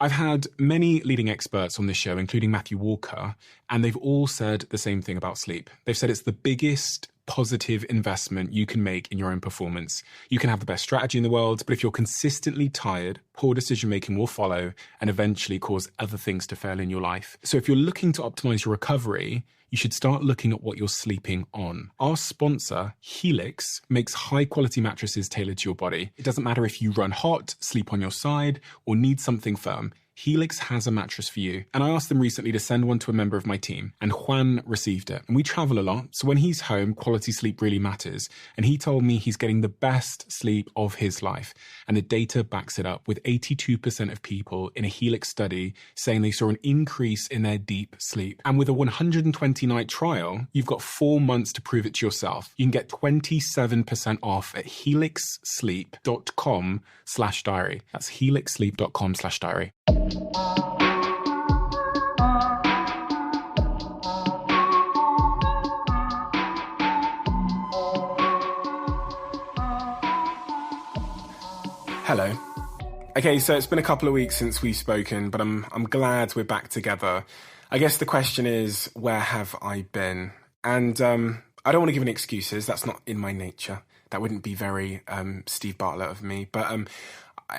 I've had many leading experts on this show, including Matthew Walker, and they've all said the same thing about sleep. They've said it's the biggest positive investment you can make in your own performance. You can have the best strategy in the world, but if you're consistently tired, poor decision-making will follow and eventually cause other things to fail in your life. So if you're looking to optimize your recovery, you should start looking at what you're sleeping on. Our sponsor, Helix, makes high-quality mattresses tailored to your body. It doesn't matter if you run hot, sleep on your side, or need something firm. Helix has a mattress for you. And I asked them recently to send one to a member of my team, and Juan received it. And we travel a lot, so when he's home, quality sleep really matters. And he told me he's getting the best sleep of his life. And the data backs it up, with 82% of people in a Helix study saying they saw an increase in their deep sleep. And with a 120-night trial, you've got 4 months to prove it to yourself. You can get 27% off at helixsleep.com/diary. That's helixsleep.com/diary. Hello. Okay, so it's been a couple of weeks since we've spoken, but I'm glad we're back together. I guess the question is, where have I been? And I don't want to give any excuses. That's not in my nature. That wouldn't be very Steve Bartlett of me. But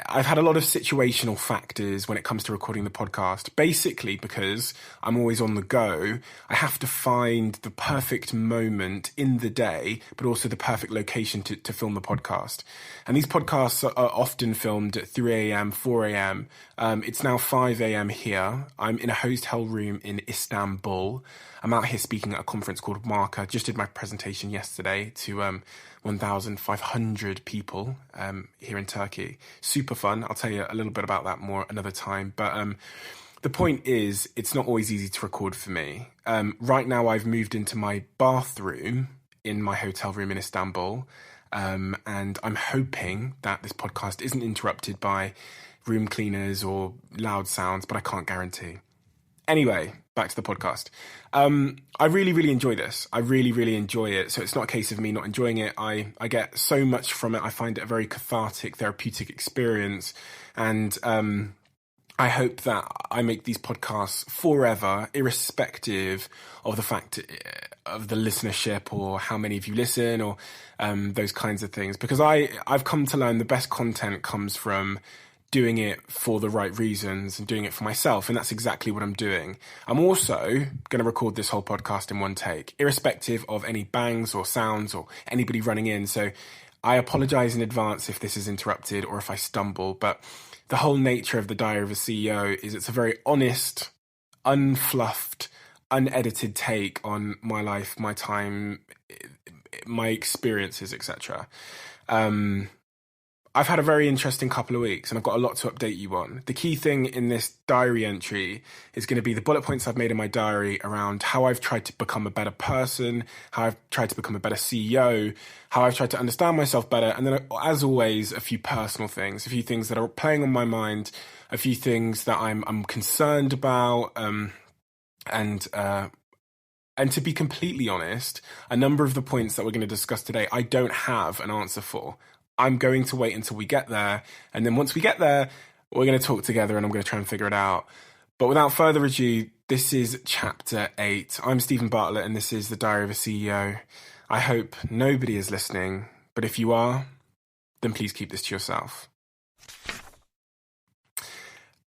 I've had a lot of situational factors when it comes to recording the podcast, basically because I'm always on the go. I have to find the perfect moment in the day, but also the perfect location to film the podcast. And these podcasts are often filmed at 3 a.m., 4 a.m. It's now 5 a.m. here. I'm in a hotel room in Istanbul. I'm out here speaking at a conference called Marca. Just did my presentation yesterday to 1,500 people here in Turkey. Super fun. I'll tell you a little bit about that more another time. But the point is, it's not always easy to record for me. Right now, I've moved into my bathroom in my hotel room in Istanbul. And I'm hoping that this podcast isn't interrupted by room cleaners or loud sounds, but I can't guarantee. Anyway, back to the podcast. I really, really enjoy this. I really, really enjoy it. So it's not a case of me not enjoying it. I get so much from it. I find it a very cathartic, therapeutic experience. And I hope that I make these podcasts forever, irrespective of the fact of the listenership or how many of you listen or those kinds of things. Because I've come to learn the best content comes from doing it for the right reasons and doing it for myself. And that's exactly what I'm doing. I'm also going to record this whole podcast in one take, irrespective of any bangs or sounds or anybody running in. So I apologize in advance if this is interrupted or if I stumble. But the whole nature of the Diary of a CEO is it's a very honest, unfluffed, unedited take on my life, my time, my experiences, etc. I've had a very interesting couple of weeks and I've got a lot to update you on. The key thing in this diary entry is going to be the bullet points I've made in my diary around how I've tried to become a better person, how I've tried to become a better CEO, how I've tried to understand myself better. And then, as always, a few personal things, a few things that are playing on my mind, a few things that I'm concerned about. And to be completely honest, a number of the points that we're going to discuss today, I don't have an answer for. I'm going to wait until we get there. And then once we get there, we're going to talk together and I'm going to try and figure it out. But without further ado, this is Chapter 8. I'm Stephen Bartlett and this is the Diary of a CEO. I hope nobody is listening, but if you are, then please keep this to yourself.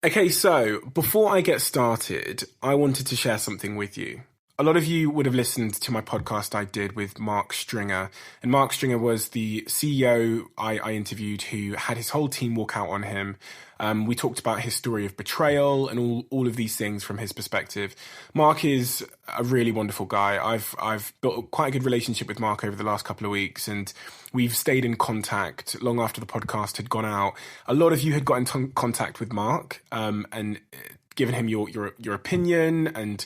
Okay, so before I get started, I wanted to share something with you. A lot of you would have listened to my podcast I did with Mark Stringer. And Mark Stringer was the CEO I interviewed who had his whole team walk out on him. We talked about his story of betrayal and all of these things from his perspective. Mark is a really wonderful guy. I've built quite a good relationship with Mark over the last couple of weeks, and we've stayed in contact long after the podcast had gone out. A lot of you had got in contact with Mark and given him your opinion and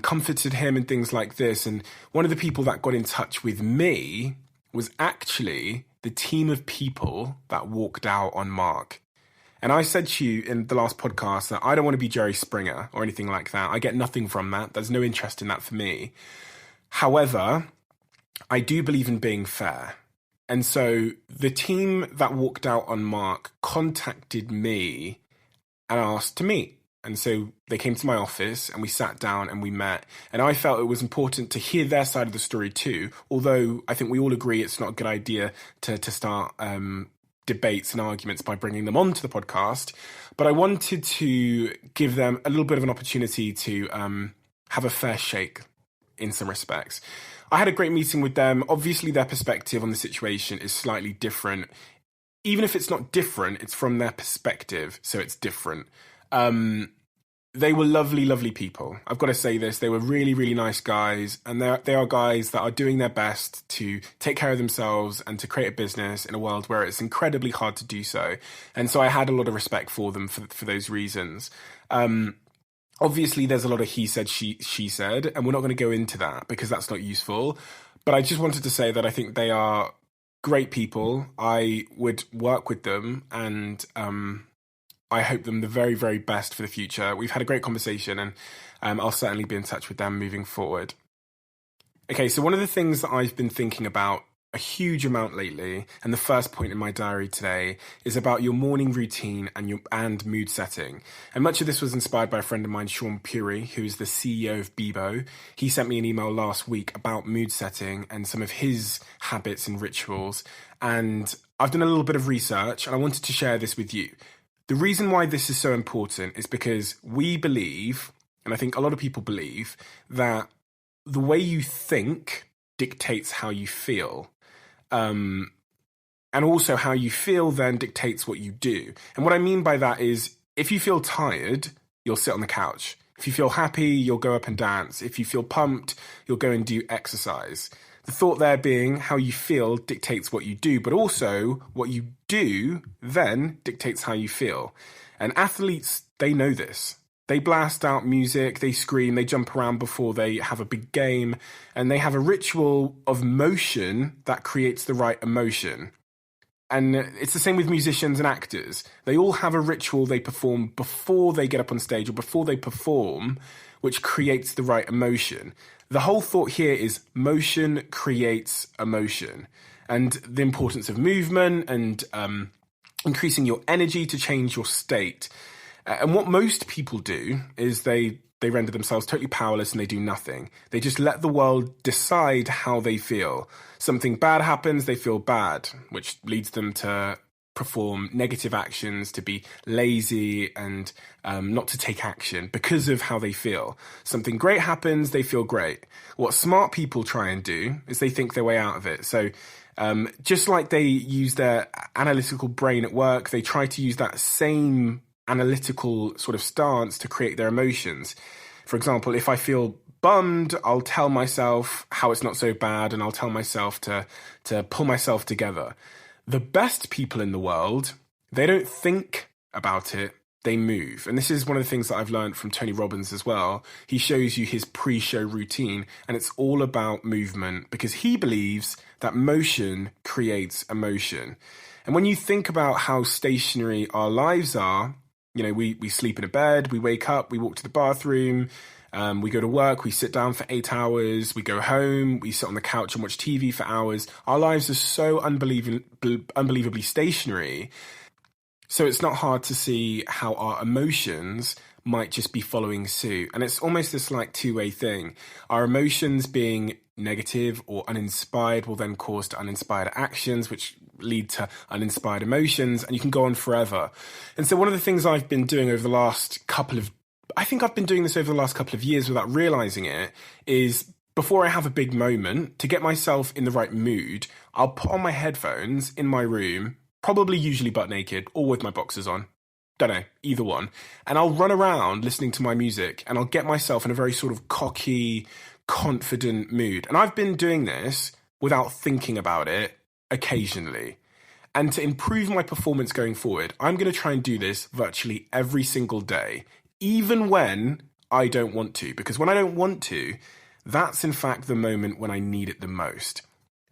comforted him and things like this. And one of the people that got in touch with me was actually the team of people that walked out on Mark. And I said to you in the last podcast that I don't want to be Jerry Springer or anything like that. I get nothing from that. There's no interest in that for me. However, I do believe in being fair. And so the team that walked out on Mark contacted me and asked to meet. And so they came to my office and we sat down and we met. And I felt it was important to hear their side of the story too, although I think we all agree it's not a good idea to start debates and arguments by bringing them onto the podcast. But I wanted to give them a little bit of an opportunity to have a fair shake in some respects. I had a great meeting with them. Obviously, their perspective on the situation is slightly different. Even if it's not different, it's from their perspective, so it's different. They were lovely, lovely people. I've got to say this. They were really, really nice guys. And they are guys that are doing their best to take care of themselves and to create a business in a world where it's incredibly hard to do so. And so I had a lot of respect for them for those reasons. Obviously, there's a lot of he said, she said, and we're not going to go into that because that's not useful. But I just wanted to say that I think they are great people. I would work with them and I hope them the very, very best for the future. We've had a great conversation and I'll certainly be in touch with them moving forward. Okay, so one of the things that I've been thinking about a huge amount lately, and the first point in my diary today, is about your morning routine and mood setting. And much of this was inspired by a friend of mine, Sean Puri, who is the CEO of Bebo. He sent me an email last week about mood setting and some of his habits and rituals. And I've done a little bit of research and I wanted to share this with you. The reason why this is so important is because we believe, and I think a lot of people believe, that the way you think dictates how you feel. And also how you feel then dictates what you do. And what I mean by that is if you feel tired, you'll sit on the couch. If you feel happy, you'll go up and dance. If you feel pumped, you'll go and do exercise. The thought there being how you feel dictates what you do, but also what you do then dictates how you feel. And athletes, they know this. They blast out music, they scream, they jump around before they have a big game, and they have a ritual of motion that creates the right emotion. And it's the same with musicians and actors. They all have a ritual they perform before they get up on stage or before they perform, which creates the right emotion. The whole thought here is motion creates emotion, and the importance of movement and increasing your energy to change your state. And what most people do is they render themselves totally powerless and they do nothing. They just let the world decide how they feel. Something bad happens, they feel bad, which leads them to perform negative actions, to be lazy and not to take action because of how they feel. Something great happens, they feel great. What smart people try and do is they think their way out of it. So just like they use their analytical brain at work, they try to use that same analytical sort of stance to create their emotions. For example, if I feel bummed, I'll tell myself how it's not so bad and I'll tell myself to pull myself together. The best people in the world, they don't think about it, they move. And this is one of the things that I've learned from Tony Robbins as well. He shows you his pre-show routine and it's all about movement because he believes that motion creates emotion. And when you think about how stationary our lives are, you know, we sleep in a bed, we wake up, we walk to the bathroom, we go to work, we sit down for 8 hours, we go home, we sit on the couch and watch TV for hours. Our lives are so unbelievably stationary. So it's not hard to see how our emotions might just be following suit. And it's almost this like two-way thing. Our emotions being negative or uninspired will then cause to uninspired actions, which lead to uninspired emotions, and you can go on forever. And so one of the things I've been doing over the last couple of years without realizing it, is before I have a big moment, to get myself in the right mood, I'll put on my headphones in my room, probably usually butt naked or with my boxers on. Don't know, either one. And I'll run around listening to my music and I'll get myself in a very sort of cocky, confident mood. And I've been doing this without thinking about it occasionally. And to improve my performance going forward, I'm going to try and do this virtually every single day, even when I don't want to. Because when I don't want to, that's in fact the moment when I need it the most.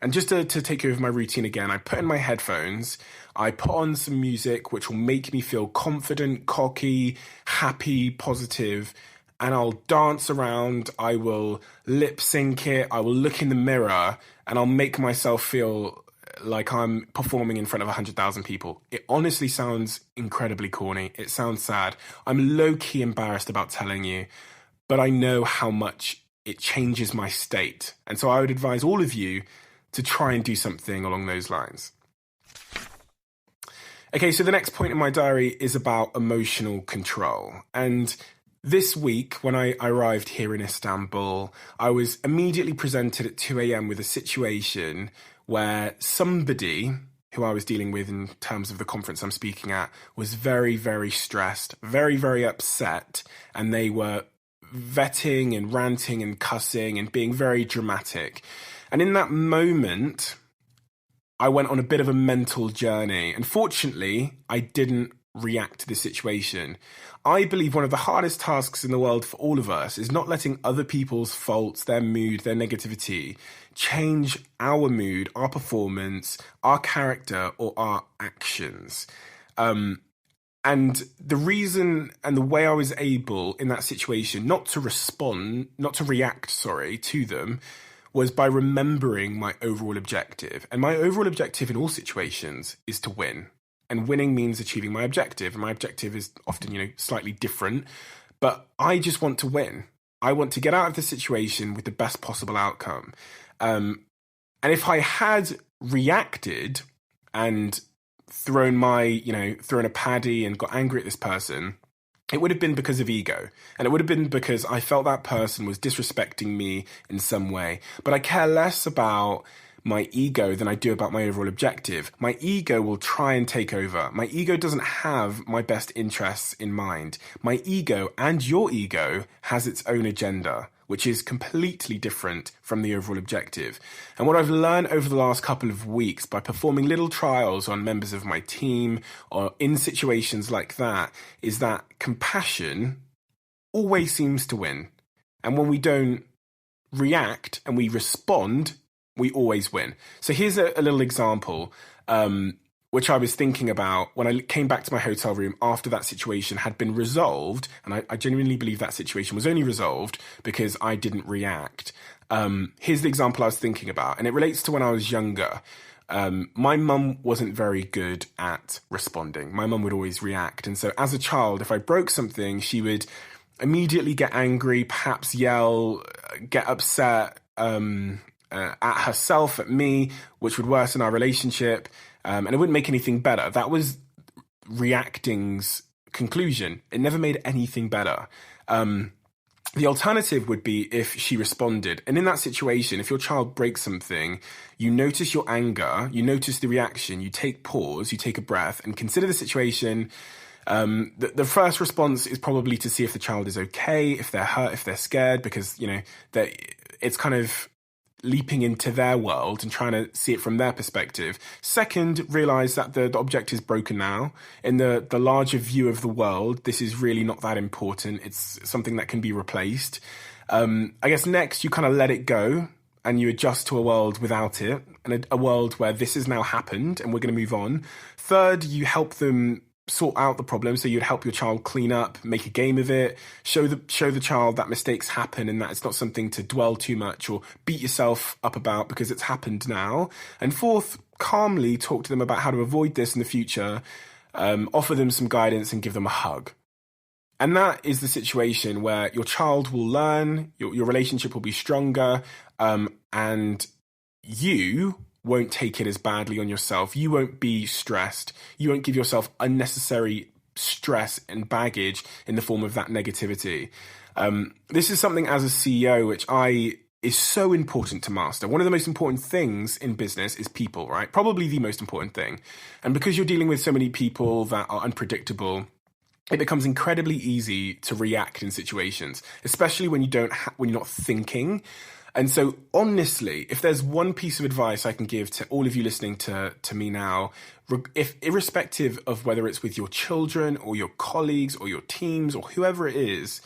And just to take over my routine again, I put in my headphones, I put on some music which will make me feel confident, cocky, happy, positive, and I'll dance around, I will lip sync it, I will look in the mirror, and I'll make myself feel like I'm performing in front of 100,000 people. It honestly sounds incredibly corny. It sounds sad. I'm low-key embarrassed about telling you, but I know how much it changes my state. And so I would advise all of you to try and do something along those lines. Okay, so the next point in my diary is about emotional control. And this week, when I arrived here in Istanbul, I was immediately presented at 2 a.m. with a situation where somebody who I was dealing with in terms of the conference I'm speaking at was very, very stressed, very, very upset, and they were vetting and ranting and cussing and being very dramatic. And in that moment, I went on a bit of a mental journey. Unfortunately, I didn't react to the situation. I believe one of the hardest tasks in the world for all of us is not letting other people's faults, their mood, their negativity change our mood, our performance, our character, or our actions. And the reason and the way I was able in that situation not to react to them was by remembering my overall objective. And my overall objective in all situations is to win. And winning means achieving my objective. And my objective is often, slightly different. But I just want to win. I want to get out of the situation with the best possible outcome. And if I had reacted and thrown a paddy and got angry at this person, it would have been because of ego. And it would have been because I felt that person was disrespecting me in some way. But I care less about my ego than I do about my overall objective. My ego will try and take over. My ego doesn't have my best interests in mind. My ego and your ego has its own agenda, which is completely different from the overall objective. And what I've learned over the last couple of weeks by performing little trials on members of my team or in situations like that is that compassion always seems to win. And when we don't react and we respond, we always win. So here's a little example, which I was thinking about when I came back to my hotel room after that situation had been resolved. And I genuinely believe that situation was only resolved because I didn't react. Here's the example I was thinking about, and it relates to when I was younger. My mum wasn't very good at responding. My mum would always react. And so as a child, if I broke something, she would immediately get angry, perhaps yell, get upset, at herself, at me, which would worsen our relationship, and it wouldn't make anything better. That was reacting's conclusion. It never made anything better. The alternative would be if she responded. And in that situation, if your child breaks something, you notice your anger, you notice the reaction, you take pause, you take a breath and consider the situation. The first response is probably to see if the child is okay, if they're hurt, if they're scared, because, it's kind of leaping into their world and trying to see it from their perspective. Second, realize that the object is broken now. In the larger view of the world, this is really not that important. It's something that can be replaced. I guess next, you kind of let it go and you adjust to a world without it, and a world where this has now happened and we're going to move on. Third, you help them sort out the problem. So you'd help your child clean up, make a game of it, show the child that mistakes happen and that it's not something to dwell too much or beat yourself up about because it's happened now. And fourth, calmly talk to them about how to avoid this in the future, offer them some guidance and give them a hug. And that is the situation where your child will learn, your relationship will be stronger, and you won't take it as badly on yourself. You won't be stressed. You won't give yourself unnecessary stress and baggage in the form of that negativity. This is something as a CEO, which is so important to master. One of the most important things in business is people, right? Probably the most important thing. And because you're dealing with so many people that are unpredictable, it becomes incredibly easy to react in situations, especially when you're not thinking. And so, honestly, if there's one piece of advice I can give to all of you listening to me now, irrespective of whether it's with your children or your colleagues or your teams or whoever it is,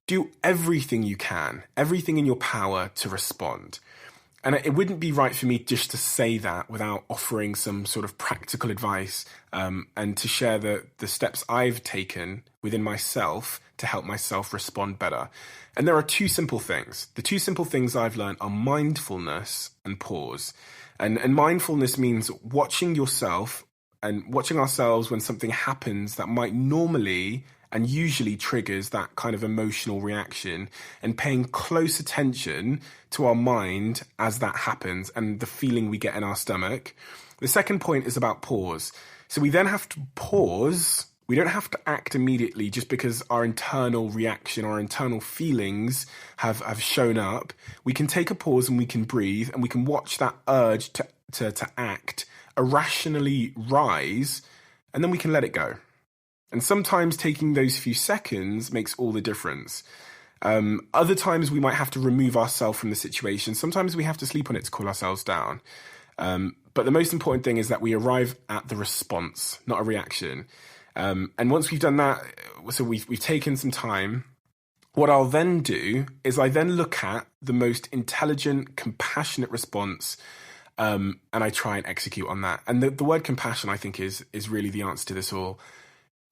do everything you can, everything in your power to respond. And it wouldn't be right for me just to say that without offering some sort of practical advice, and to share the steps I've taken within myself to help myself respond better. And there are two simple things. The two simple things I've learned are mindfulness and pause. And mindfulness means watching yourself and watching ourselves when something happens that might normally and usually triggers that kind of emotional reaction, and paying close attention to our mind as that happens and the feeling we get in our stomach. The second point is about pause. So we then have to pause. We don't have to act immediately just because our internal reaction, our internal feelings have shown up. We can take a pause and we can breathe, and we can watch that urge to act irrationally rise, and then we can let it go. And sometimes taking those few seconds makes all the difference. Other times we might have to remove ourselves from the situation. Sometimes we have to sleep on it to cool ourselves down. But the most important thing is that we arrive at the response, not a reaction. And once we've done that, so we've taken some time, what I'll then do is I then look at the most intelligent, compassionate response, and I try and execute on that. And the word compassion, I think, is really the answer to this all.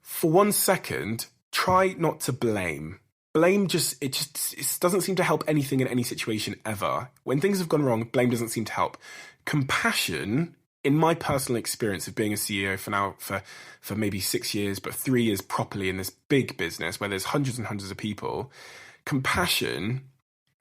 For 1 second, try not to blame. Blame just doesn't seem to help anything in any situation ever. When things have gone wrong, blame doesn't seem to help. Compassion, in my personal experience of being a CEO for maybe 6 years, but 3 years properly in this big business where there's hundreds and hundreds of people, compassion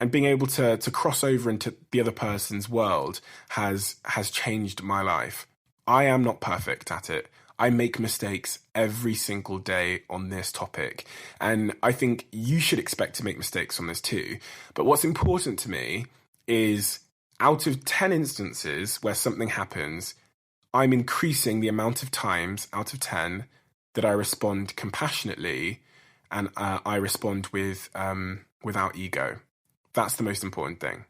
and being able to cross over into the other person's world has changed my life. I am not perfect at it. I make mistakes every single day on this topic. And I think you should expect to make mistakes on this too. But what's important to me is out of 10 instances where something happens, I'm increasing the amount of times out of 10 that I respond compassionately and I respond without ego. That's the most important thing.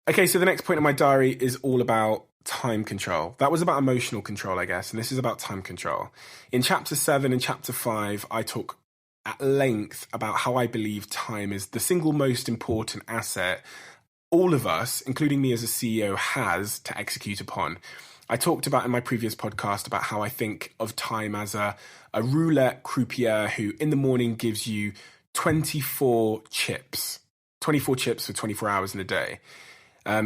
Okay, so the next point in my diary is all about time control. That was about emotional control, I guess, and this is about time control. In chapter 7 and chapter 5, I talk at length about how I believe time is the single most important asset all of us, including me as a CEO, has to execute upon. I talked about in my previous podcast about how I think of time as a roulette croupier who in the morning gives you 24 chips for 24 hours in a day.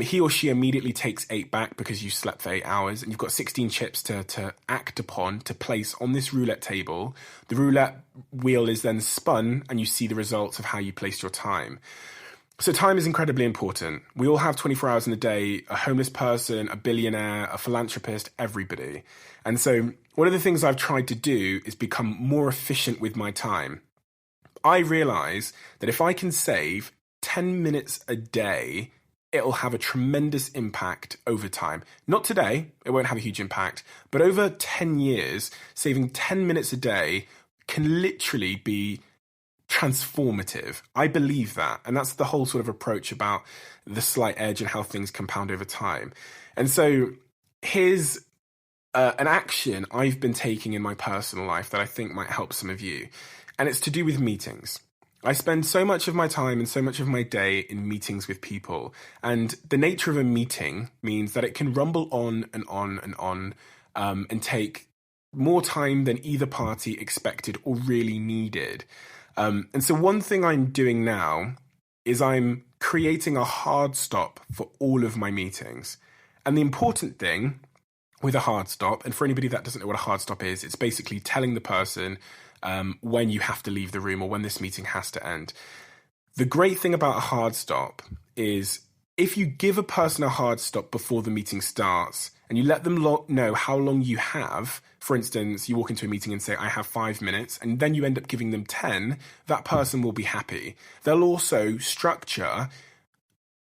He or she immediately takes 8 back because you slept for 8 hours, and you've got 16 chips to act upon, to place on this roulette table. The roulette wheel is then spun, and you see the results of how you placed your time. So time is incredibly important. We all have 24 hours in a day, a homeless person, a billionaire, a philanthropist, everybody. And so one of the things I've tried to do is become more efficient with my time. I realize that if I can save 10 minutes a day, it'll have a tremendous impact over time. Not today, it won't have a huge impact, but over 10 years, saving 10 minutes a day can literally be transformative. I believe that. And that's the whole sort of approach about the slight edge and how things compound over time. And so here's an action I've been taking in my personal life that I think might help some of you. And it's to do with meetings. I spend so much of my time and so much of my day in meetings with people. And the nature of a meeting means that it can rumble on and on and on, and take more time than either party expected or really needed. And so one thing I'm doing now is I'm creating a hard stop for all of my meetings. And the important thing with a hard stop, and for anybody that doesn't know what a hard stop is, it's basically telling the person when you have to leave the room or when this meeting has to end. The great thing about a hard stop is if you give a person a hard stop before the meeting starts and you let them know how long you have, for instance, you walk into a meeting and say, I have 5 minutes, and then you end up giving them 10, that person will be happy. They'll also structure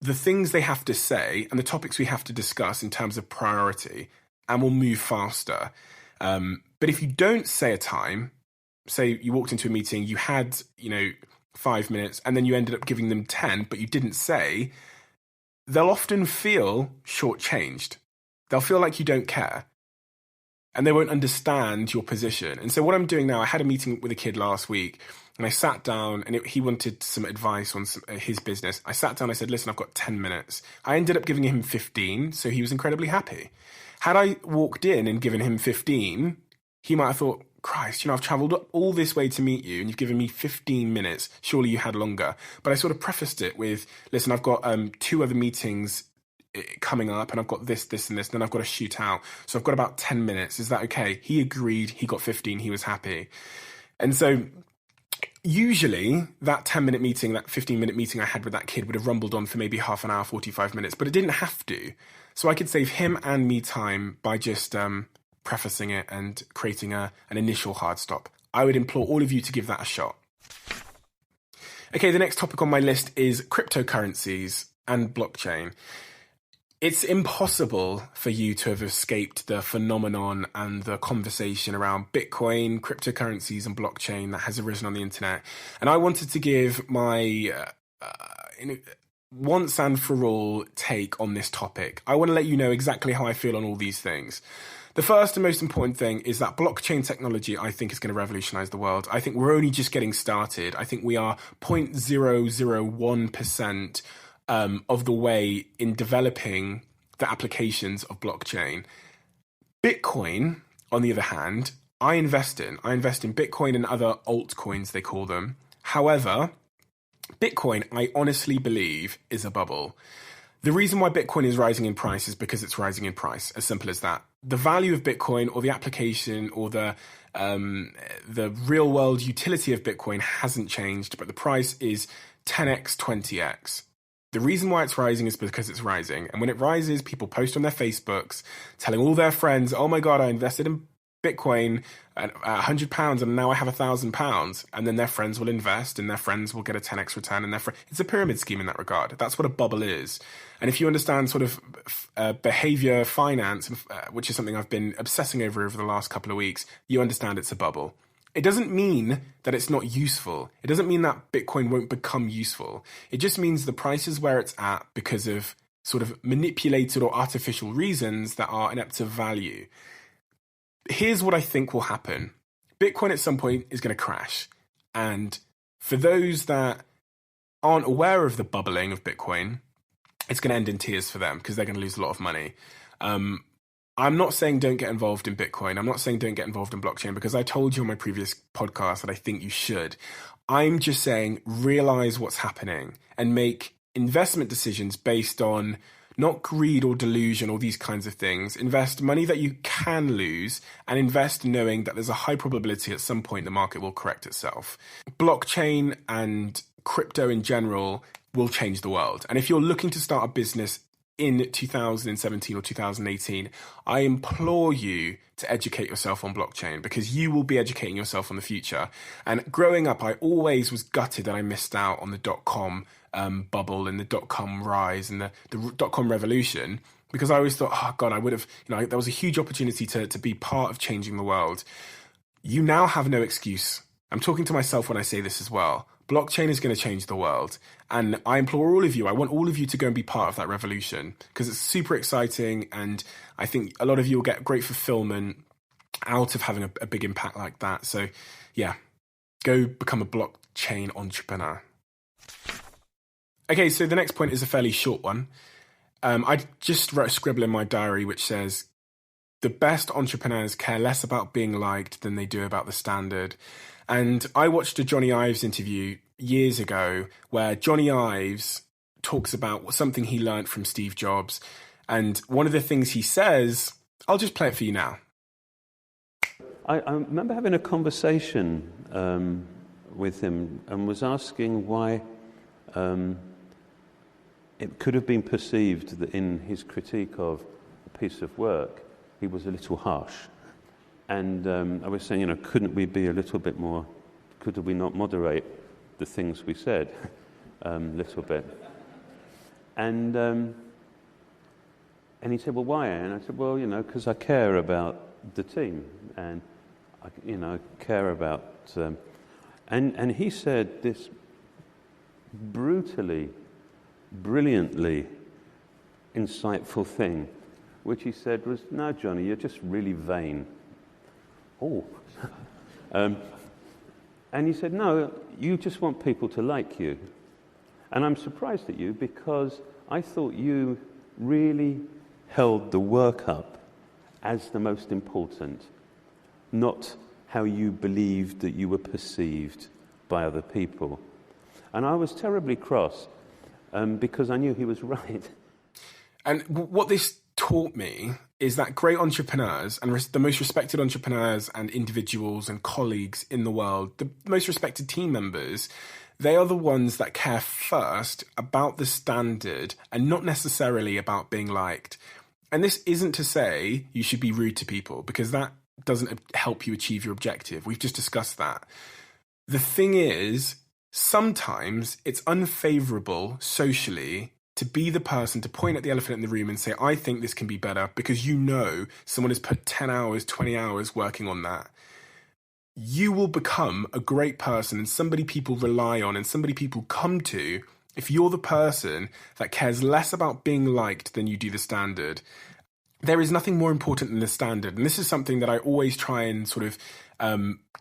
the things they have to say and the topics we have to discuss in terms of priority, and will move faster. But if you don't say a time, say you walked into a meeting, you had, 5 minutes, and then you ended up giving them 10, but you didn't say, they'll often feel shortchanged. They'll feel like you don't care. And they won't understand your position. And so what I'm doing now, I had a meeting with a kid last week, And I sat down, and he wanted some advice on his business. I sat down, I said, listen, I've got 10 minutes. I ended up giving him 15, so he was incredibly happy. Had I walked in and given him 15, he might have thought, Christ, I've travelled all this way to meet you and you've given me 15 minutes. Surely you had longer. But I sort of prefaced it with, listen, I've got 2 other meetings coming up and I've got this, and this, and then I've got to shoot out. So I've got about 10 minutes. Is that okay? He agreed. He got 15. He was happy. And so usually that 10-minute meeting, that 15-minute meeting I had with that kid would have rumbled on for maybe half an hour, 45 minutes, but it didn't have to. So I could save him and me time by just prefacing it and creating an initial hard stop. I would implore all of you to give that a shot. Okay, the next topic on my list is cryptocurrencies and blockchain. It's impossible for you to have escaped the phenomenon and the conversation around Bitcoin, cryptocurrencies and blockchain that has arisen on the internet. And I wanted to give my once and for all take on this topic. I want to let you know exactly how I feel on all these things. The first and most important thing is that blockchain technology, I think, is going to revolutionize the world. I think we're only just getting started. I think we are 0.001% of the way in developing the applications of blockchain. Bitcoin, on the other hand, I invest in Bitcoin and other altcoins, they call them. However, Bitcoin, I honestly believe, is a bubble. The reason why Bitcoin is rising in price is because it's rising in price, as simple as that. The value of Bitcoin or the application or the real world utility of Bitcoin hasn't changed, but the price is 10x, 20x. The reason why it's rising is because it's rising. And when it rises, people post on their Facebooks telling all their friends, oh my God, I invested in Bitcoin at £100 and now I have £1,000. And then their friends will invest and their friends will get a 10x return. And it's a pyramid scheme in that regard. That's what a bubble is. And if you understand sort of behavior finance, which is something I've been obsessing over the last couple of weeks, you understand it's a bubble. It doesn't mean that it's not useful. It doesn't mean that Bitcoin won't become useful. It just means the price is where it's at because of sort of manipulated or artificial reasons that are inept to value. Here's what I think will happen. Bitcoin at some point is going to crash. And for those that aren't aware of the bubbling of Bitcoin, it's going to end in tears for them because they're going to lose a lot of money. I'm not saying don't get involved in Bitcoin. I'm not saying don't get involved in blockchain because I told you on my previous podcast that I think you should. I'm just saying realize what's happening and make investment decisions based on not greed or delusion or these kinds of things. Invest money that you can lose and invest knowing that there's a high probability at some point the market will correct itself. Blockchain and crypto in general will change the world. And if you're looking to start a business in 2017 or 2018, I implore you to educate yourself on blockchain because you will be educating yourself on the future. And growing up, I always was gutted that I missed out on the dot-com bubble and the dot-com rise and the dot-com revolution because I always thought, oh God, I would have, there was a huge opportunity to be part of changing the world. You now have no excuse. I'm talking to myself when I say this as well. Blockchain is going to change the world. And I implore all of you, I want all of you to go and be part of that revolution because it's super exciting. And I think a lot of you will get great fulfillment out of having a big impact like that. So yeah, go become a blockchain entrepreneur. Okay, so the next point is a fairly short one. I just wrote a scribble in my diary which says, the best entrepreneurs care less about being liked than they do about the standard. And I watched a Johnny Ives interview years ago where Johnny Ives talks about something he learned from Steve Jobs. And one of the things he says, I'll just play it for you now. I remember having a conversation with him and was asking why it could have been perceived that in his critique of a piece of work, he was a little harsh. And I was saying, couldn't we be a little bit more, could we not moderate the things we said a little bit? And he said, well, why? And I said, well, because I care about the team and, I care about... And he said this brutally, brilliantly insightful thing, which he said was, no, Johnny, you're just really vain. Oh. And he said, no, you just want people to like you. And I'm surprised at you because I thought you really held the work up as the most important, not how you believed that you were perceived by other people. And I was terribly cross because I knew he was right. And what this taught me is that great entrepreneurs and the most respected entrepreneurs and individuals and colleagues in the world, the most respected team members, they are the ones that care first about the standard and not necessarily about being liked. And this isn't to say you should be rude to people, because that doesn't help you achieve your objective. We've just discussed that. The thing is, sometimes it's unfavorable socially to be the person to point at the elephant in the room and say, I think this can be better, because you know someone has put 10 hours, 20 hours working on that. You will become a great person and somebody people rely on and somebody people come to if you're the person that cares less about being liked than you do the standard. There is nothing more important than the standard. And this is something that I always try and sort of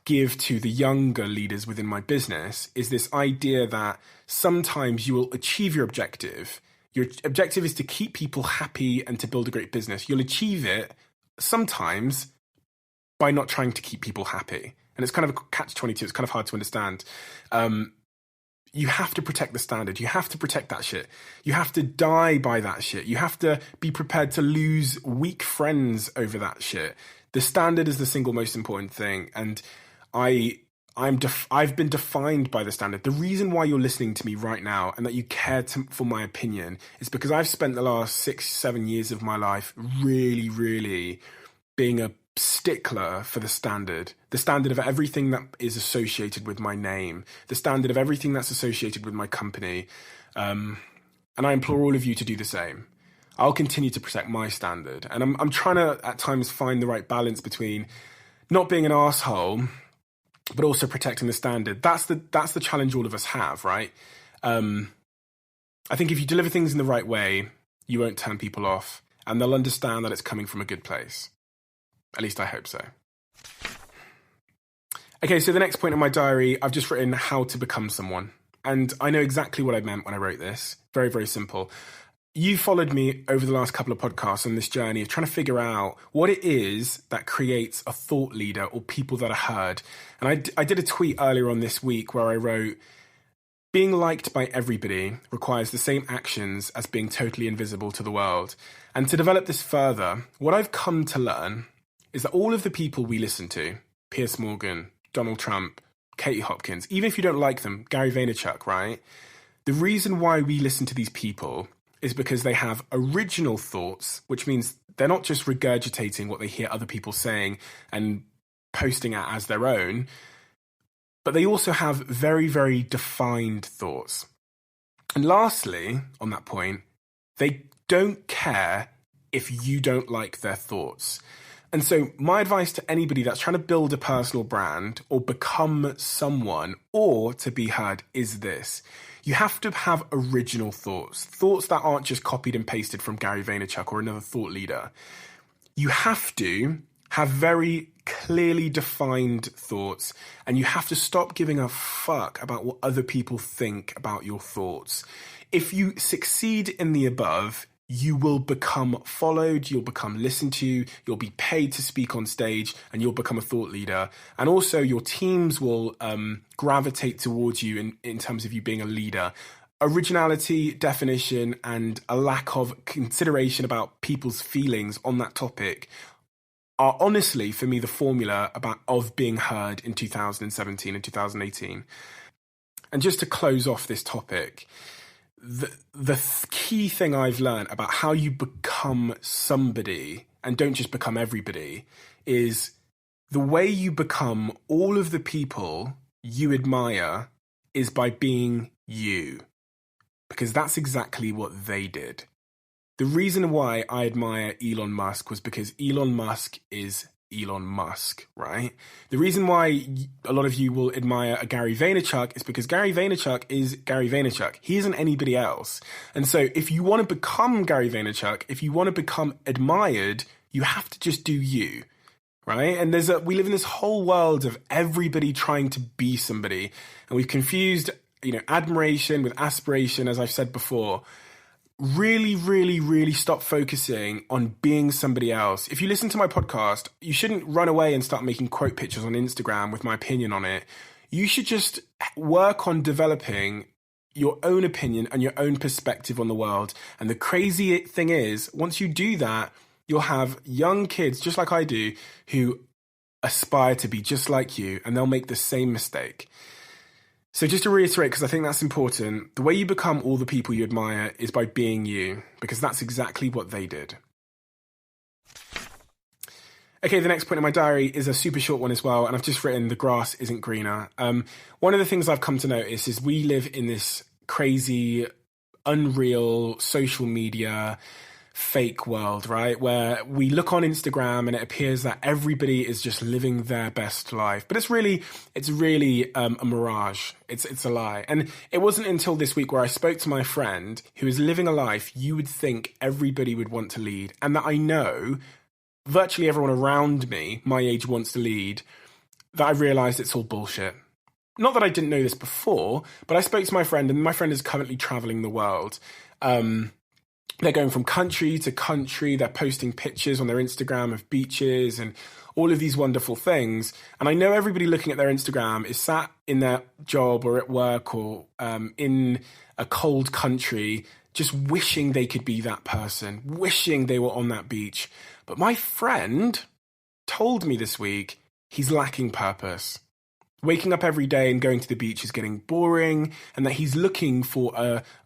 give to the younger leaders within my business, is this idea that sometimes you will achieve your objective. Your objective is to keep people happy and to build a great business. You'll achieve it sometimes by not trying to keep people happy. And it's kind of a catch-22. It's kind of hard to understand. You have to protect the standard. You have to protect that shit. You have to die by that shit. You have to be prepared to lose weak friends over that shit. The standard is the single most important thing. And I've been defined by the standard. The reason why you're listening to me right now and that you care for my opinion is because I've spent the last 6-7 years of my life really, really being a stickler for the standard of everything that is associated with my name, the standard of everything that's associated with my company. And I implore all of you to do the same. I'll continue to protect my standard. And I'm trying to, at times, find the right balance between not being an asshole, but also protecting the standard. That's the challenge all of us have, right? I think if you deliver things in the right way, you won't turn people off, and they'll understand that it's coming from a good place. At least I hope so. Okay, so the next point in my diary, I've just written how to become someone. And I know exactly what I meant when I wrote this. Very, very simple. You followed me over the last couple of podcasts on this journey of trying to figure out what it is that creates a thought leader or people that are heard. And I did a tweet earlier on this week where I wrote, being liked by everybody requires the same actions as being totally invisible to the world. And to develop this further, what I've come to learn is that all of the people we listen to, Piers Morgan, Donald Trump, Katie Hopkins, even if you don't like them, Gary Vaynerchuk, right? The reason why we listen to these people is because they have original thoughts, which means they're not just regurgitating what they hear other people saying and posting it as their own, but they also have very, very defined thoughts. And lastly, on that point, they don't care if you don't like their thoughts. And so my advice to anybody that's trying to build a personal brand or become someone or to be heard is this. You have to have original thoughts that aren't just copied and pasted from Gary Vaynerchuk or another thought leader. You have to have very clearly defined thoughts, and you have to stop giving a fuck about what other people think about your thoughts. If you succeed in the above, you will become followed, you'll become listened to, you'll be paid to speak on stage, and you'll become a thought leader. And also your teams will gravitate towards you in terms of you being a leader. Originality, definition, and a lack of consideration about people's feelings on that topic are honestly, for me, the formula of being heard in 2017 and 2018. And just to close off this topic, the key thing I've learned about how you become somebody and don't just become everybody is the way you become all of the people you admire is by being you, because that's exactly what they did. The reason why I admire Elon Musk was because Elon Musk is Elon Musk, right? The reason why a lot of you will admire a Gary Vaynerchuk is because Gary Vaynerchuk is Gary Vaynerchuk. He isn't anybody else. And so if you want to become Gary Vaynerchuk, if you want to become admired, you have to just do you. right? And we live in this whole world of everybody trying to be somebody. And we've confused, admiration with aspiration, as I've said before. Really, really, really stop focusing on being somebody else. If you listen to my podcast, you shouldn't run away and start making quote pictures on Instagram with my opinion on it. You should just work on developing your own opinion and your own perspective on the world. And the crazy thing is, once you do that, you'll have young kids, just like I do, who aspire to be just like you, and they'll make the same mistake. So just to reiterate, because I think that's important, the way you become all the people you admire is by being you, because that's exactly what they did. Okay, the next point in my diary is a super short one as well, and I've just written, the grass isn't greener. One of the things I've come to notice is we live in this crazy, unreal social media fake world, right? Where we look on Instagram and it appears that everybody is just living their best life. But it's really a mirage. It's a lie. And it wasn't until this week where I spoke to my friend who is living a life you would think everybody would want to lead, and that I know virtually everyone around me, my age, wants to lead, that I realized it's all bullshit. Not that I didn't know this before, but I spoke to my friend, and my friend is currently traveling the world. They're going from country to country. They're posting pictures on their Instagram of beaches and all of these wonderful things. And I know everybody looking at their Instagram is sat in their job or at work or in a cold country, just wishing they could be that person, wishing they were on that beach. But my friend told me this week he's lacking purpose. Waking up every day and going to the beach is getting boring, and that he's looking for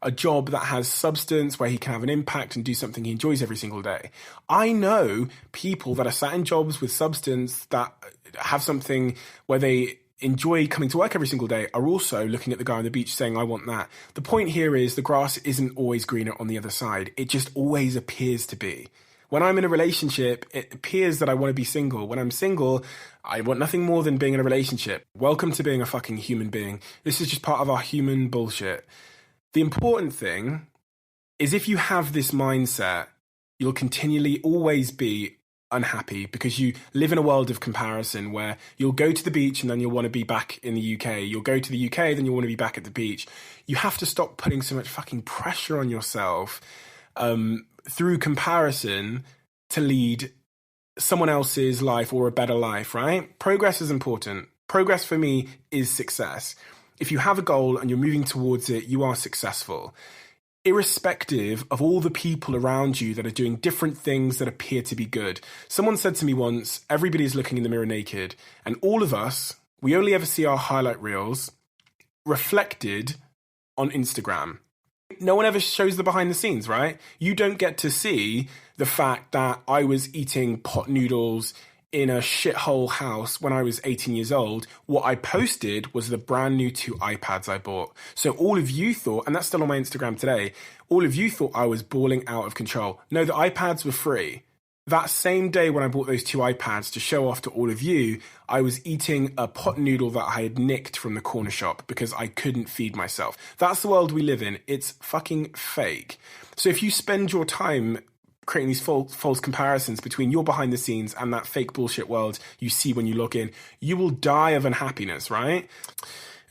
a job that has substance, where he can have an impact and do something he enjoys every single day. I know people that are sat in jobs with substance that have something where they enjoy coming to work every single day, are also looking at the guy on the beach saying, I want that. The point here is the grass isn't always greener on the other side. It just always appears to be. When I'm in a relationship, it appears that I want to be single. When I'm single, I want nothing more than being in a relationship. Welcome to being a fucking human being. This is just part of our human bullshit. The important thing is, if you have this mindset, you'll continually always be unhappy, because you live in a world of comparison where you'll go to the beach and then you'll want to be back in the UK. You'll go to the UK, then you'll want to be back at the beach. You have to stop putting so much fucking pressure on yourself through comparison to lead someone else's life or a better life, right? Progress is important. Progress for me is success. If you have a goal and you're moving towards it, you are successful, irrespective of all the people around you that are doing different things that appear to be good. Someone said to me once, everybody's looking in the mirror naked, and all of us, we only ever see our highlight reels reflected on Instagram. No one ever shows the behind the scenes, right? You don't get to see the fact that I was eating pot noodles in a shithole house when I was 18 years old. What I posted was the brand new 2 iPads I bought. So all of you thought, and that's still on my Instagram today, all of you thought I was balling out of control. No, the iPads were free. That same day when I bought those 2 iPads to show off to all of you, I was eating a pot noodle that I had nicked from the corner shop because I couldn't feed myself. That's the world we live in. It's fucking fake. So if you spend your time creating these false comparisons between your behind the scenes and that fake bullshit world you see when you log in, you will die of unhappiness, right?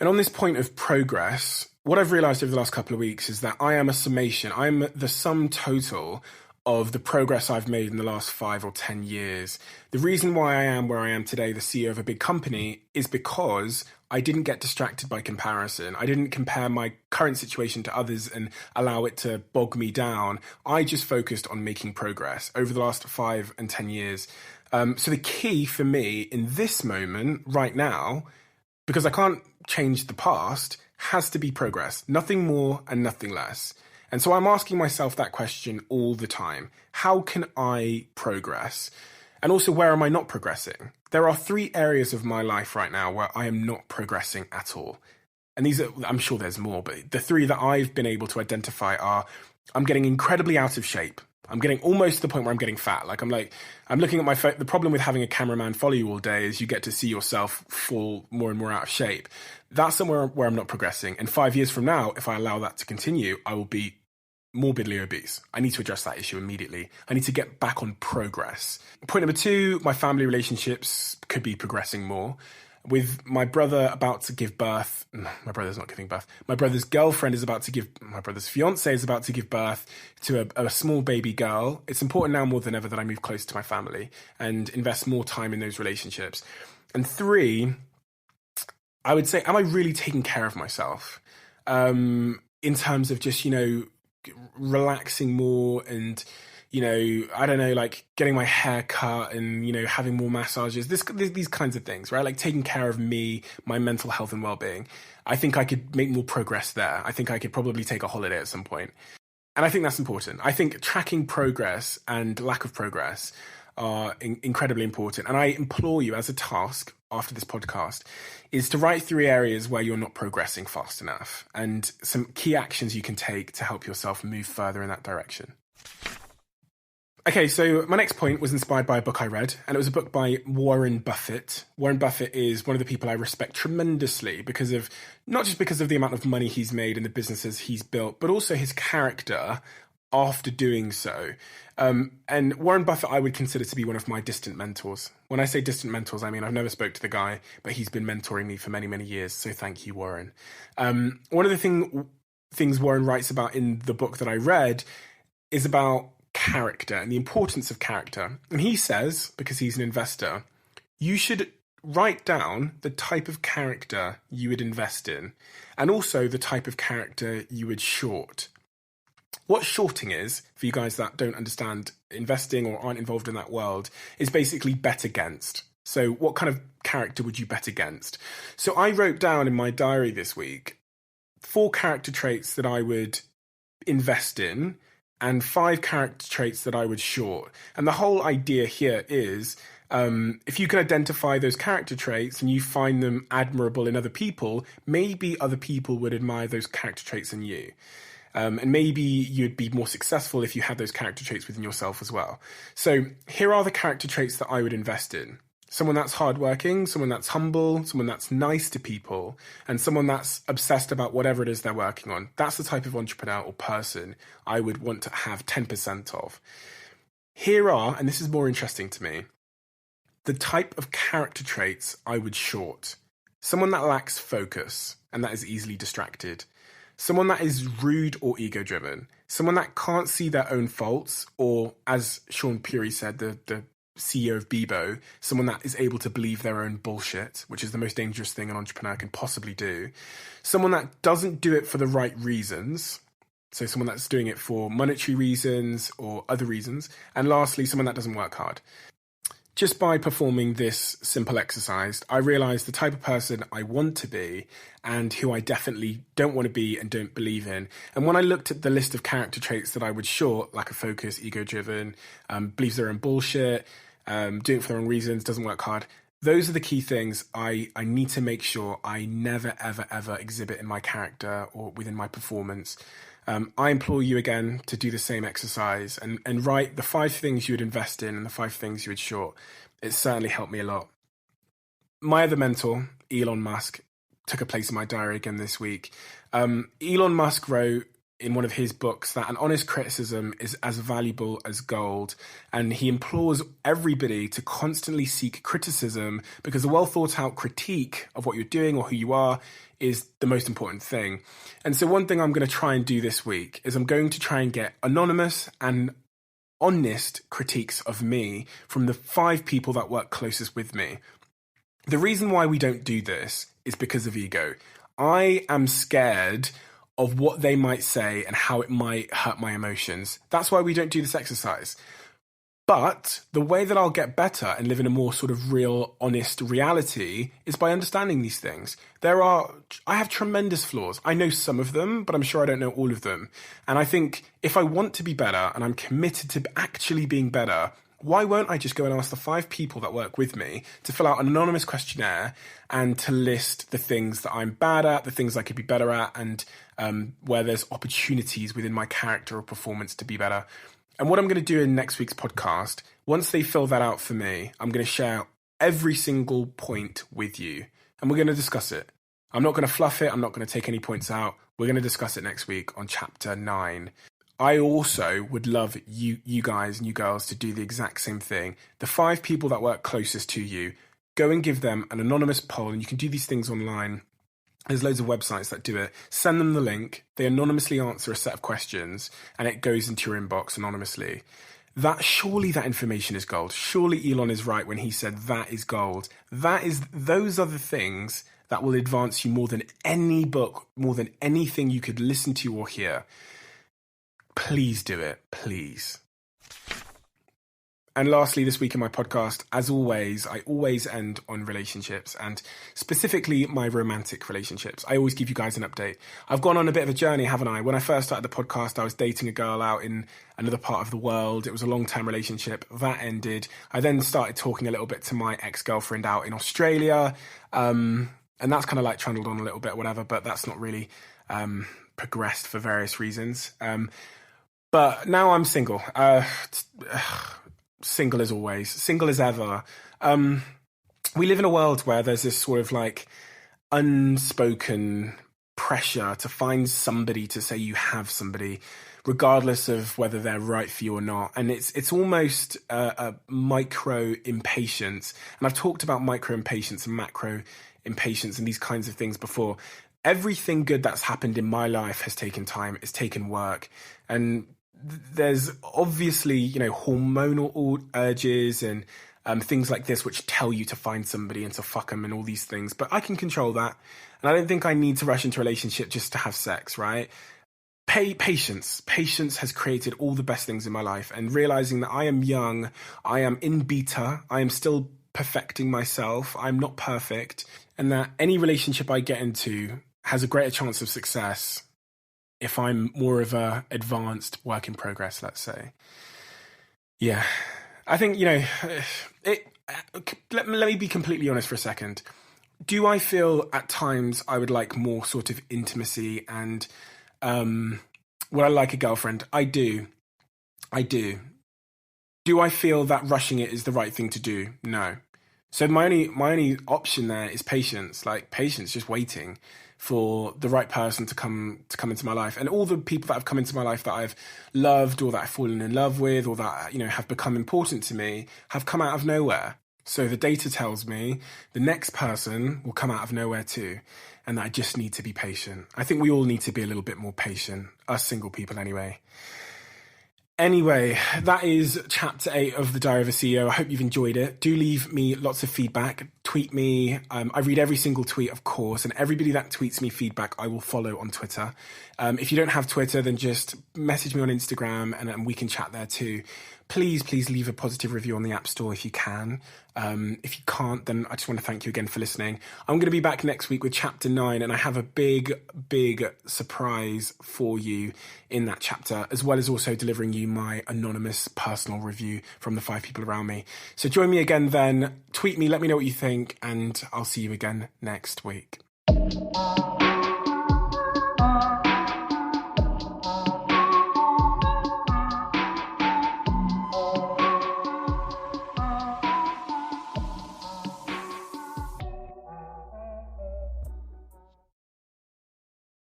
And on this point of progress, what I've realized over the last couple of weeks is that I am a summation. I'm the sum total of the progress I've made in the last 5 or 10 years. The reason why I am where I am today, the CEO of a big company, is because I didn't get distracted by comparison. I didn't compare my current situation to others and allow it to bog me down. I just focused on making progress over the last 5 and 10 years. So the key for me in this moment right now, because I can't change the past, has to be progress. Nothing more and nothing less. And so I'm asking myself that question all the time. How can I progress? And also, where am I not progressing? There are 3 areas of my life right now where I am not progressing at all. And these are, I'm sure there's more, but the 3 that I've been able to identify are, I'm getting incredibly out of shape. I'm getting almost to the point where I'm getting fat. I'm looking at my phone. The problem with having a cameraman follow you all day is you get to see yourself fall more and more out of shape. That's somewhere where I'm not progressing. And 5 years from now, if I allow that to continue, I will be morbidly obese. I need to address that issue immediately. I need to get back on progress. Point number 2, my family relationships could be progressing more. With my brother about to give birth, my brother's not giving birth, my brother's girlfriend is about to give, my brother's fiance is about to give birth to a small baby girl. It's important now more than ever that I move closer to my family and invest more time in those relationships. And 3, I would say, am I really taking care of myself? In terms of just, relaxing more and, I don't know, like getting my hair cut and, having more massages, these kinds of things, right? Like taking care of me, my mental health and well-being. I think I could make more progress there. I think I could probably take a holiday at some point. And I think that's important. I think tracking progress and lack of progress are incredibly important. And I implore you as a task after this podcast is to write 3 areas where you're not progressing fast enough and some key actions you can take to help yourself move further in that direction. Okay, so my next point was inspired by a book I read, and it was a book by Warren Buffett. Warren Buffett is one of the people I respect tremendously not just because of the amount of money he's made and the businesses he's built, but also his character after doing so. And Warren Buffett, I would consider to be one of my distant mentors. When I say distant mentors, I mean I've never spoke to the guy, but he's been mentoring me for many, many years. So thank you, Warren. One of the things Warren writes about in the book that I read is about character and the importance of character. And he says, because he's an investor, you should write down the type of character you would invest in and also the type of character you would short. What shorting is, for you guys that don't understand investing or aren't involved in that world, is basically bet against. So what kind of character would you bet against? So I wrote down in my diary this week 4 character traits that I would invest in and 5 character traits that I would short. And the whole idea here is if you can identify those character traits and you find them admirable in other people, maybe other people would admire those character traits in you. And maybe you'd be more successful if you had those character traits within yourself as well. So here are the character traits that I would invest in. Someone that's hardworking, someone that's humble, someone that's nice to people, and someone that's obsessed about whatever it is they're working on. That's the type of entrepreneur or person I would want to have 10% of. Here are, and this is more interesting to me, the type of character traits I would short. Someone that lacks focus and that is easily distracted. Someone that is rude or ego-driven. Someone that can't see their own faults, or as Sean Puri said, the CEO of Bebo, someone that is able to believe their own bullshit, which is the most dangerous thing an entrepreneur can possibly do. Someone that doesn't do it for the right reasons. So someone that's doing it for monetary reasons or other reasons. And lastly, someone that doesn't work hard. Just by performing this simple exercise, I realized the type of person I want to be and who I definitely don't want to be and don't believe in. And when I looked at the list of character traits that I would short, lack of focus, ego-driven, believes their own bullshit, doing it for the wrong reasons, doesn't work hard, those are the key things I need to make sure I never, ever, ever exhibit in my character or within my performance. I implore you again to do the same exercise and write the 5 things you would invest in and the 5 things you would short. It certainly helped me a lot. My other mentor, Elon Musk, took a place in my diary again this week. Elon Musk wrote in one of his books that an honest criticism is as valuable as gold. And he implores everybody to constantly seek criticism because a well thought out critique of what you're doing or who you are is the most important thing. And so one thing I'm going to try and do this week is I'm going to try and get anonymous and honest critiques of me from the 5 people that work closest with me. The reason why we don't do this is because of ego. I am scared of what they might say and how it might hurt my emotions. That's why we don't do this exercise. But the way that I'll get better and live in a more sort of real, honest reality is by understanding these things. I have tremendous flaws. I know some of them, but I'm sure I don't know all of them. And I think if I want to be better and I'm committed to actually being better, why won't I just go and ask the 5 people that work with me to fill out an anonymous questionnaire and to list the things that I'm bad at, the things I could be better at, and where there's opportunities within my character or performance to be better. And what I'm going to do in next week's podcast, once they fill that out for me, I'm going to share every single point with you. And we're going to discuss it. I'm not going to fluff it. I'm not going to take any points out. We're going to discuss it next week on chapter 9. I also would love you guys and you girls to do the exact same thing. The 5 people that work closest to you, go and give them an anonymous poll, and you can do these things online. There's loads of websites that do it. Send them the link. They anonymously answer a set of questions, and it goes into your inbox anonymously. Surely that information is gold. Surely Elon is right when he said that is gold. Those are the things that will advance you more than any book, more than anything you could listen to or hear. Please do it, please. And lastly, this week in my podcast, as always, I always end on relationships, and specifically my romantic relationships. I always give you guys an update. I've gone on a bit of a journey, haven't I? When I first started the podcast, I was dating a girl out in another part of the world. It was a long-term relationship. That ended. I then started talking a little bit to my ex-girlfriend out in Australia. And that's kind of like trundled on a little bit, whatever, but that's not really progressed for various reasons. But now I'm single. Single as always, single as ever. We live in a world where there's this sort of like unspoken pressure to find somebody, to say you have somebody, regardless of whether they're right for you or not. And it's almost a micro impatience. And I've talked about micro impatience and macro impatience and these kinds of things before. Everything good that's happened in my life has taken time. It's taken work. And there's obviously, hormonal urges and things like this which tell you to find somebody and to fuck them and all these things. But I can control that. And I don't think I need to rush into a relationship just to have sex, right? Patience. Patience has created all the best things in my life. And realizing that I am young, I am in beta, I am still perfecting myself, I'm not perfect. And that any relationship I get into has a greater chance of success if I'm more of a advanced work in progress, let's say. Yeah, I think, let me be completely honest for a second. Do I feel at times I would like more sort of intimacy and would I like a girlfriend? I do. Do I feel that rushing it is the right thing to do? No. So my only option there is patience, just waiting for the right person to come into my life. And all the people that have come into my life that I've loved or that I've fallen in love with or that, have become important to me have come out of nowhere. So the data tells me the next person will come out of nowhere too. And that I just need to be patient. I think we all need to be a little bit more patient, us single people anyway. Anyway, that is chapter 8 of The Diary of a CEO. I hope you've enjoyed it. Do leave me lots of feedback. Tweet me. I read every single tweet, of course, and everybody that tweets me feedback, I will follow on Twitter. If you don't have Twitter, then just message me on Instagram and we can chat there too. Please leave a positive review on the App Store if you can. If you can't, then I just want to thank you again for listening. I'm going to be back next week with chapter 9, and I have a big surprise for you in that chapter, as well as also delivering you my anonymous personal review from the 5 people around me. So join me again then. Tweet me, let me know what you think, and I'll see you again next week.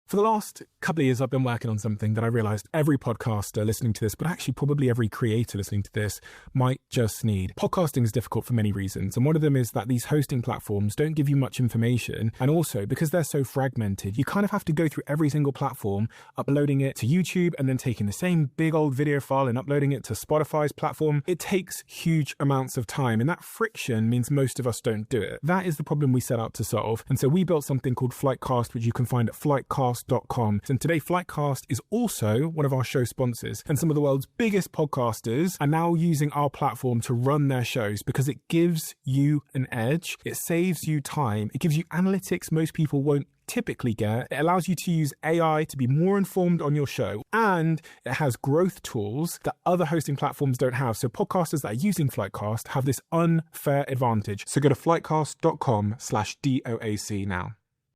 For the last couple of years, I've been working on something that I realized every podcaster listening to this, but actually probably every creator listening to this, might just need. Podcasting is difficult for many reasons, and one of them is that these hosting platforms don't give you much information, and also because they're so fragmented, you kind of have to go through every single platform, uploading it to YouTube, and then taking the same big old video file and uploading it to Spotify's platform. It takes huge amounts of time, and that friction means most of us don't do it. That is the problem we set out to solve, and so we built something called Flightcast, which you can find at flightcast.com. And today Flightcast is also one of our show sponsors, and some of the world's biggest podcasters are now using our platform to run their shows because it gives you an edge, it saves you time, it gives you analytics most people won't typically get, it allows you to use AI to be more informed on your show, and it has growth tools that other hosting platforms don't have. So podcasters that are using Flightcast have this unfair advantage. So go to flightcast.com/DOAC now.